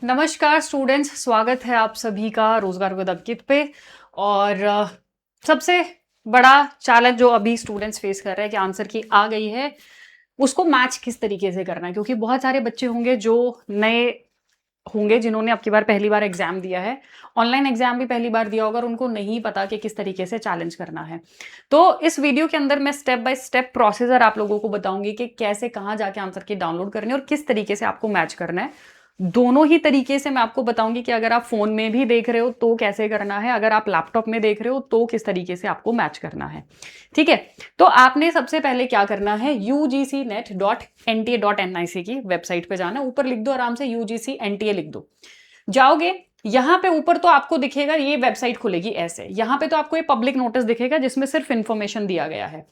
नमस्कार स्टूडेंट्स, स्वागत है आप सभी का रोजगार विद अंकित पे। और सबसे बड़ा चैलेंज जो अभी स्टूडेंट्स फेस कर रहे हैं कि आंसर की आ गई है, उसको मैच किस तरीके से करना है। क्योंकि बहुत सारे बच्चे होंगे जो नए होंगे, जिन्होंने अब की बार पहली बार एग्जाम दिया है, ऑनलाइन एग्जाम भी पहली बार दिया होगा और उनको नहीं पता कि किस तरीके से चैलेंज करना है। तो इस वीडियो के अंदर मैं स्टेप बाय स्टेप प्रोसीजर आप लोगों को बताऊंगी कि कैसे, कहाँ जाके आंसर की डाउनलोड करनी है और किस तरीके से आपको मैच करना है। दोनों ही तरीके से मैं आपको बताऊंगी कि अगर आप फोन में भी देख रहे हो तो कैसे करना है, अगर आप लैपटॉप में देख रहे हो तो किस तरीके से आपको मैच करना है। ठीक है, तो आपने सबसे पहले क्या करना है, ugcnet.nta.nic की वेबसाइट पे जाना। ऊपर लिख दो आराम से UGC-NTA लिख दो। जाओगे यहां पे ऊपर तो आपको दिखेगा, ये वेबसाइट खुलेगी ऐसे। यहां पे तो आपको ये पब्लिक नोटिस दिखेगा जिसमें सिर्फ इंफॉर्मेशन दिया गया है।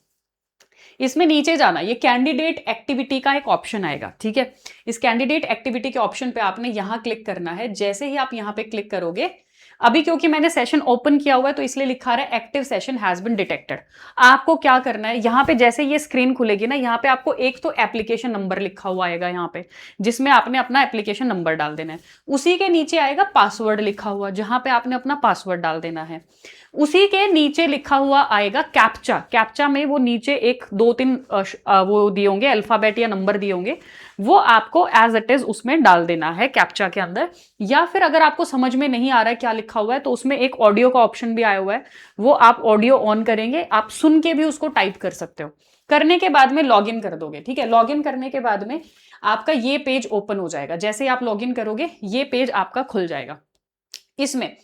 इसमें नीचे जाना, ये कैंडिडेट एक्टिविटी का एक ऑप्शन आएगा। ठीक है, इस कैंडिडेट एक्टिविटी के ऑप्शन पे आपने यहां क्लिक करना है। जैसे ही आप यहां पे क्लिक करोगे, अभी क्योंकि मैंने सेशन ओपन किया हुआ है तो इसलिए लिखा रहा है active session has been detected. आपको क्या करना है, यहां पे जैसे ये स्क्रीन खुलेगी ना, यहां पे आपको एक तो एप्लीकेशन नंबर लिखा हुआ आएगा यहां पे, जिसमें आपने अपना एप्लीकेशन नंबर डाल देना है। उसी के नीचे आएगा पासवर्ड लिखा हुआ, जहां पे आपने अपना पासवर्ड डाल देना है। उसी के नीचे लिखा हुआ आएगा कैप्चा। कैप्चा में वो नीचे एक दो तीन वो दिए होंगे, अल्फाबेट या नंबर दिए होंगे, वो आपको एज इट इज उसमें डाल देना है कैप्चा के अंदर। या फिर अगर आपको समझ में नहीं आ रहा है क्या लिखा हुआ है, तो उसमें एक ऑडियो का ऑप्शन भी आया हुआ है, वो आप ऑडियो ऑन करेंगे, आप सुन के भी उसको टाइप कर सकते हो। करने के बाद में लॉग इन कर दोगे। ठीक है, लॉग इन करने के बाद में आपका ये पेज ओपन हो जाएगा। जैसे ही आप लॉग इन करोगे ये पेज आपका खुल जाएगा। इसमें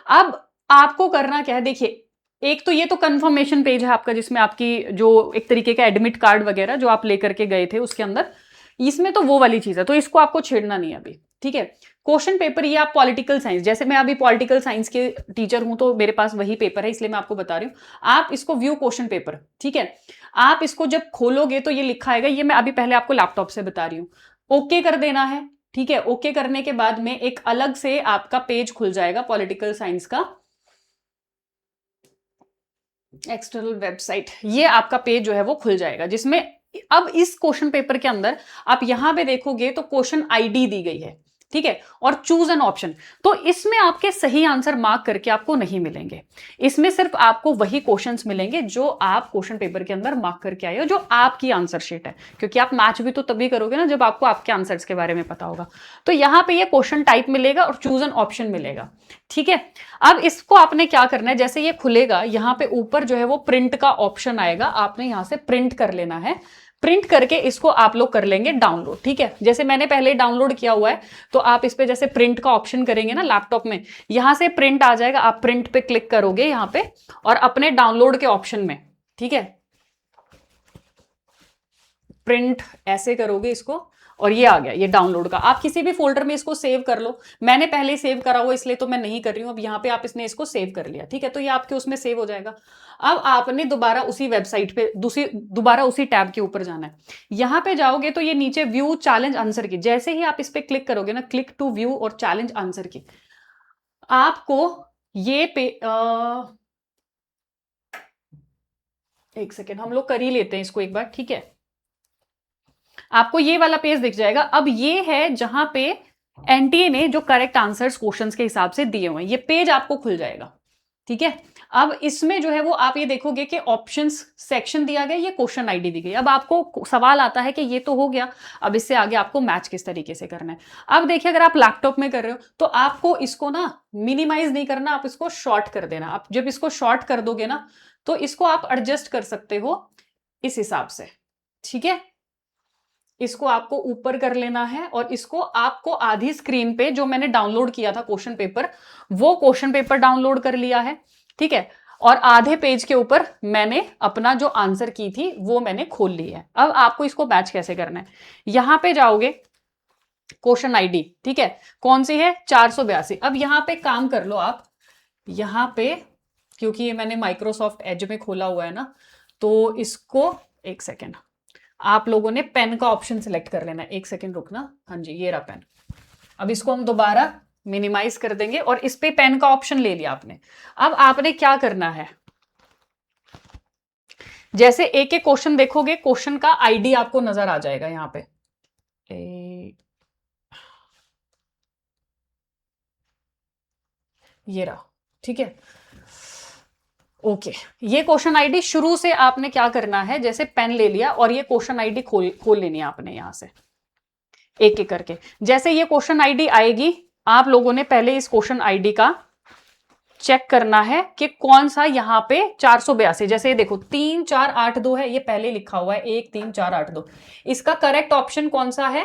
अब आपको करना क्या है, देखिए, एक तो ये तो कंफर्मेशन पेज है आपका, जिसमें आपकी जो एक तरीके का एडमिट कार्ड वगैरह जो आप लेकर के गए थे उसके अंदर, इसमें तो वो वाली चीज है, तो इसको आपको छेड़ना नहीं है अभी। ठीक है, क्वेश्चन पेपर ये आप पॉलिटिकल साइंस, जैसे मैं अभी पॉलिटिकल साइंस के टीचर हूं तो मेरे पास वही पेपर है, इसलिए मैं आपको बता रही हूं। आप इसको व्यू क्वेश्चन पेपर, ठीक है, आप इसको जब खोलोगे तो ये लिखा आएगा, ये मैं अभी पहले आपको लैपटॉप से बता रही हूं। ओके कर देना है। ठीक है, ओके करने के बाद में एक अलग से आपका पेज खुल जाएगा पॉलिटिकल साइंस का, एक्सटर्नल वेबसाइट। ये आपका पेज जो है वो खुल जाएगा, जिसमें अब इस क्वेश्चन पेपर के अंदर आप यहां पे देखोगे तो क्वेश्चन आईडी दी गई है। ठीक है, और चूज एन ऑप्शन। तो इसमें आपके सही आंसर मार्क करके आपको नहीं मिलेंगे, इसमें सिर्फ आपको वही क्वेश्चंस मिलेंगे जो आप क्वेश्चन पेपर के अंदर मार्क करके आए हो, जो आपकी आंसर शीट है। क्योंकि आप मैच भी तो तभी करोगे ना जब आपको आपके आंसर्स के बारे में पता होगा। तो यहां पे ये क्वेश्चन टाइप मिलेगा और चूज एन ऑप्शन मिलेगा। ठीक है, अब इसको आपने क्या करना है, जैसे ये खुलेगा यहां पे ऊपर जो है वो प्रिंट का ऑप्शन आएगा, आपने यहां से प्रिंट कर लेना है। प्रिंट करके इसको आप लोग कर लेंगे डाउनलोड। ठीक है, जैसे मैंने पहले डाउनलोड किया हुआ है, तो आप इस पे जैसे प्रिंट का ऑप्शन करेंगे ना लैपटॉप में, यहां से प्रिंट आ जाएगा, आप प्रिंट पे क्लिक करोगे यहां पे और अपने डाउनलोड के ऑप्शन में, ठीक है, प्रिंट ऐसे करोगे इसको और ये आ गया, ये डाउनलोड का। आप किसी भी फोल्डर में इसको सेव कर लो, मैंने पहले सेव करा हुआ इसलिए तो मैं नहीं कर रही हूं। अब यहाँ पे आप इसने इसको सेव कर लिया, ठीक है, तो ये आपके उसमें सेव हो जाएगा। अब आपने दोबारा उसी वेबसाइट पे दोबारा उसी टैब के ऊपर जाना है। यहां पे जाओगे तो ये नीचे व्यू चैलेंज आंसर की, जैसे ही आप इस पे क्लिक करोगे ना, क्लिक टू व्यू और चैलेंज आंसर की, आपको ये पे एक सेकेंड हम लोग कर ही लेते हैं इसको एक बार। ठीक है, आपको ये वाला पेज दिख जाएगा। अब ये है जहां पे एनटीए ने जो करेक्ट आंसर्स क्वेश्चंस के हिसाब से दिए हुए हैं, ये पेज आपको खुल जाएगा। ठीक है, अब इसमें जो है वो आप ये देखोगे कि ऑप्शंस सेक्शन दिया गया, ये क्वेश्चन आईडी दी गई। अब आपको सवाल आता है कि ये तो हो गया, अब इससे आगे आपको मैच किस तरीके से करना है। अब देखिए, अगर आप लैपटॉप में कर रहे हो तो आपको इसको ना मिनिमाइज नहीं करना, आप इसको शॉर्ट कर देना। आप जब इसको शॉर्ट कर दोगे ना, तो इसको आप एडजस्ट कर सकते हो इस हिसाब से। ठीक है, इसको आपको ऊपर कर लेना है और इसको आपको आधी स्क्रीन पे जो मैंने डाउनलोड किया था क्वेश्चन पेपर, वो क्वेश्चन पेपर डाउनलोड कर लिया है। ठीक है, और आधे पेज के ऊपर मैंने अपना जो आंसर की थी वो मैंने खोल ली है। अब आपको इसको मैच कैसे करना है, यहां पे जाओगे, क्वेश्चन आईडी, ठीक है, कौन सी है, 482। अब यहां पे काम कर लो आप, यहां पे क्योंकि ये मैंने माइक्रोसॉफ्ट एज में खोला हुआ है ना, तो इसको एक सेकेंड, आप लोगों ने पेन का ऑप्शन सिलेक्ट कर लेना है। एक सेकेंड रुकना, हाँ जी, ये रहा पेन। अब इसको हम दोबारा मिनिमाइज कर देंगे और इस पे पेन का ऑप्शन ले लिया आपने। अब आपने क्या करना है, जैसे एक एक क्वेश्चन देखोगे, क्वेश्चन का आईडी आपको नजर आ जाएगा यहां पे। ये रहा, ठीक है। ओके, ये क्वेश्चन आईडी शुरू से आपने क्या करना है, जैसे पेन ले लिया और ये क्वेश्चन आईडी खोल लेनी है आपने यहां से एक एक करके। जैसे ये क्वेश्चन आईडी आएगी, आप लोगों ने पहले इस क्वेश्चन आईडी का चेक करना है कि कौन सा यहां पे 482, जैसे ये देखो 3482 है, ये पहले लिखा हुआ है 13482। इसका करेक्ट ऑप्शन कौन सा है?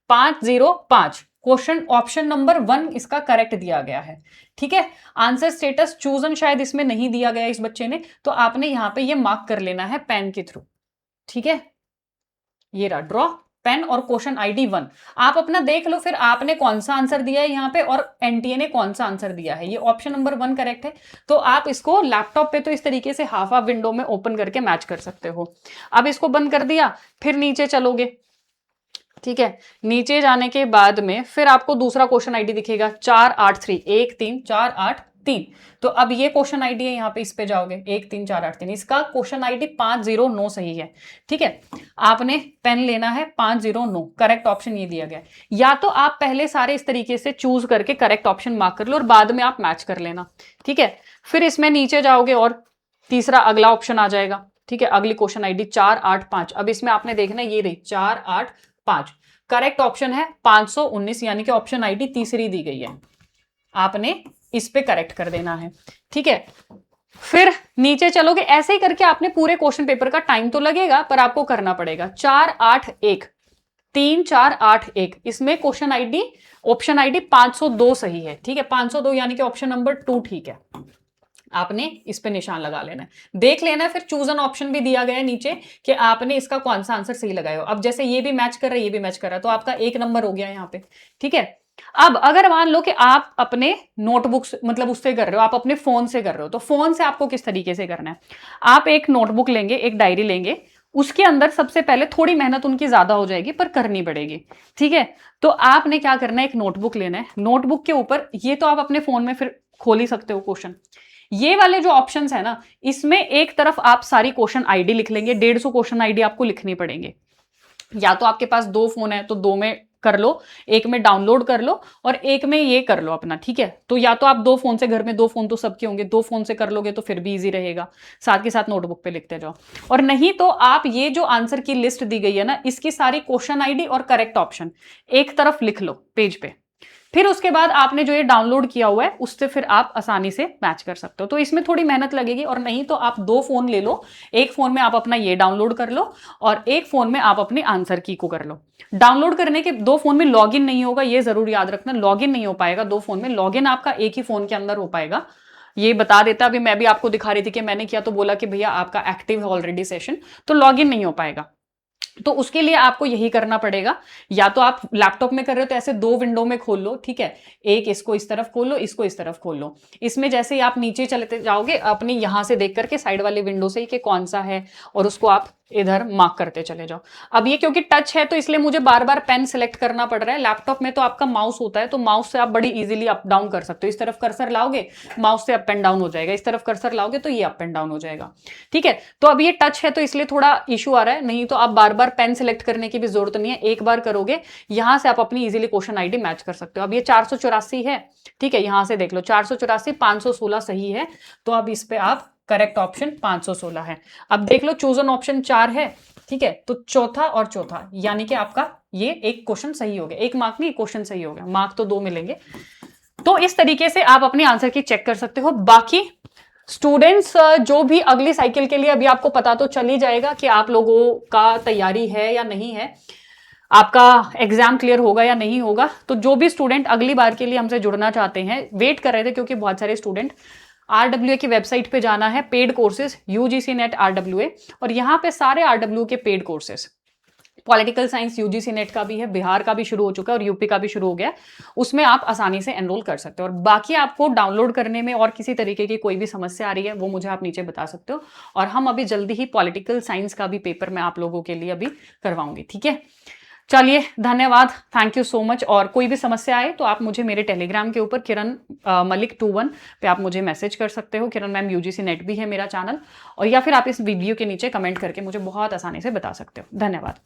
505। क्वेश्चन ऑप्शन नंबर 1 इसका करेक्ट दिया गया है, ठीक है। आंसर स्टेटस चूजन शायद इसमें नहीं दिया गया इस बच्चे ने, तो आपने यहां पे ये मार्क कर लेना है पेन के थ्रू, ठीक है। ये रहा ड्रॉ पेन और क्वेश्चन आईडी 1। आप अपना देख लो फिर आपने कौन सा आंसर दिया है यहाँ पे और एनटीए ने कौन सा आंसर दिया है। ये ऑप्शन नंबर 1 करेक्ट है, तो आप इसको लैपटॉप पे तो इस तरीके से हाफ हाफ विंडो में ओपन करके मैच कर सकते हो। अब इसको बंद कर दिया, फिर नीचे चलोगे, ठीक है। नीचे जाने के बाद में फिर आपको दूसरा क्वेश्चन आईडी दिखेगा 483, 13483। तो अब ये क्वेश्चन आईडी है, यहाँ पे इस पे जाओगे 13483, इसका क्वेश्चन आईडी 509 सही है, ठीक है। आपने पेन लेना है 509, करेक्ट ऑप्शन ये दिया गया है। या तो आप पहले सारे इस तरीके से चूज करके करेक्ट ऑप्शन मार्क कर लो और बाद में आप मैच कर लेना, ठीक है। फिर इसमें नीचे जाओगे और तीसरा अगला ऑप्शन आ जाएगा, ठीक है। अगली क्वेश्चन आईडी 485। अब इसमें आपने देखना ये रही 485, करेक्ट ऑप्शन है 519, यानी कि ऑप्शन आईडी तीसरी दी गई है, आपने इस पे करेक्ट कर देना है, ठीक है। फिर नीचे चलोगे, ऐसे ही करके आपने पूरे क्वेश्चन पेपर का टाइम तो लगेगा पर आपको करना पड़ेगा। 481, 3481, इसमें क्वेश्चन आईडी ऑप्शन आईडी 502 सही है, ठीक है। 502 यानी कि ऑप्शन नंबर 2 ठीक है, आपने इस पे निशान लगा लेना है, देख लेना है। फिर चूजन ऑप्शन भी दिया गया है नीचे कि आपने इसका कौन सा आंसर सही लगाया हो। अब जैसे ये भी मैच कर रहा है, ये भी मैच कर रहा है, तो आपका 1 नंबर हो गया यहाँ पे, ठीक है। अब अगर मान लो कि आप अपने नोटबुक मतलब उससे कर रहे हो, आप अपने फोन से कर रहे हो, तो फोन से आपको किस तरीके से करना है। आप एक नोटबुक लेंगे, एक डायरी लेंगे, उसके अंदर सबसे पहले थोड़ी मेहनत उनकी ज्यादा हो जाएगी पर करनी पड़ेगी, ठीक है। तो आपने क्या करना है, एक नोटबुक लेना है, नोटबुक के ऊपर ये तो आप अपने फोन में फिर खोल ही सकते हो क्वेश्चन। ये वाले जो ऑप्शंस है ना, इसमें एक तरफ आप सारी क्वेश्चन आईडी लिख लेंगे, 150 क्वेश्चन आईडी आपको लिखनी पड़ेंगे। या तो आपके पास 2 फोन है तो 2 में कर लो, एक में डाउनलोड कर लो और एक में ये कर लो अपना, ठीक है। तो या तो आप 2 फोन से, घर में 2 फोन तो सबके होंगे, 2 फोन से कर लोगे तो फिर भी इजी रहेगा, साथ के साथ नोटबुक पे लिखते जाओ। और नहीं तो आप ये जो आंसर की लिस्ट दी गई है ना, इसकी सारी क्वेश्चन आईडी और करेक्ट ऑप्शन एक तरफ लिख लो पेज पे, फिर उसके बाद आपने जो ये डाउनलोड किया हुआ है उससे फिर आप आसानी से मैच कर सकते हो। तो इसमें थोड़ी मेहनत लगेगी, और नहीं तो आप 2 फोन ले लो, एक फोन में आप अपना ये डाउनलोड कर लो और एक फोन में आप अपने आंसर की को कर लो। डाउनलोड करने के 2 फोन में लॉगिन नहीं होगा, ये जरूर याद रखना, लॉगिन नहीं हो पाएगा 2 फोन में, लॉगिन आपका एक ही फोन के अंदर हो पाएगा। ये बता देता, अभी मैं भी आपको दिखा रही थी कि मैंने किया तो बोला कि भैया आपका एक्टिव है ऑलरेडी सेशन, तो लॉगिन नहीं हो पाएगा। तो उसके लिए आपको यही करना पड़ेगा, या तो आप लैपटॉप में कर रहे हो तो ऐसे 2 विंडो में खोल लो, ठीक है। एक इसको इस तरफ खोल लो, इसको इस तरफ खोल लो। इसमें जैसे ही आप नीचे चलते जाओगे अपनी यहां से देख करके साइड वाले विंडो से ही कि कौन सा है, और उसको आप इधर मार्क करते चले जाओ। अब ये क्योंकि टच है तो इसलिए मुझे बार बार पेन सिलेक्ट करना पड़ रहा है। लैपटॉप में तो आपका माउस होता है, तो माउस से आप बड़ी इजीली अप डाउन कर सकते हो। इस तरफ कर्सर लाओगे, माउस से अप एंड डाउन हो जाएगा, इस तरफ कर्सर लाओगे तो ये अप एंड डाउन हो जाएगा, ठीक है। तो अब ये टच है तो इसलिए थोड़ा इशू आ रहा है, नहीं तो आप बार बार पेन सिलेक्ट करने की भी जरूरत नहीं है, एक बार करोगे यहां से आप अपनी इजीली क्वेश्चन आईडी मैच कर सकते हो। अब ये 484 है, ठीक है, यहां से देख लो 484, 516 सही है, तो अब इस पे आप करेक्ट ऑप्शन 516 है। अब देख लो चूजन ऑप्शन 4 है, ठीक है, तो चौथा और चौथा यानी कि आपका ये एक क्वेश्चन सही हो गया, एक मार्क नहीं, क्वेश्चन सही हो गया, मार्क तो 2 मिलेंगे। तो इस तरीके से आप अपने आंसर की चेक कर सकते हो। बाकी स्टूडेंट्स जो भी अगली साइकिल के लिए, अभी आपको पता तो चल ही जाएगा कि आप लोगों का तैयारी है या नहीं है, आपका एग्जाम क्लियर होगा या नहीं होगा। तो जो भी स्टूडेंट अगली बार के लिए हमसे जुड़ना चाहते हैं, वेट कर रहे थे क्योंकि बहुत सारे स्टूडेंट RWA की वेबसाइट पे जाना है, paid courses UGC net RWA, और यहाँ पे सारे RWA के paid courses, political science UGC net का भी है, बिहार का भी शुरू हो चुका है और यूपी का भी शुरू हो गया, उसमें आप आसानी से एनरोल कर सकते हो। और बाकी आपको डाउनलोड करने में और किसी तरीके की कोई भी समस्या आ रही है वो मुझे आप नीचे बता सकते हो, और हम अभी जल्दी ही पॉलिटिकल साइंस का भी पेपर मैं आप लोगों के लिए अभी करवाऊंगी, ठीक है। चलिए, धन्यवाद, थैंक यू सो मच। और कोई भी समस्या आए तो आप मुझे मेरे टेलीग्राम के ऊपर किरण मलिक 21 पे आप मुझे मैसेज कर सकते हो, किरण मैम UGC नेट भी है मेरा चैनल, और या फिर आप इस वीडियो के नीचे कमेंट करके मुझे बहुत आसानी से बता सकते हो। धन्यवाद।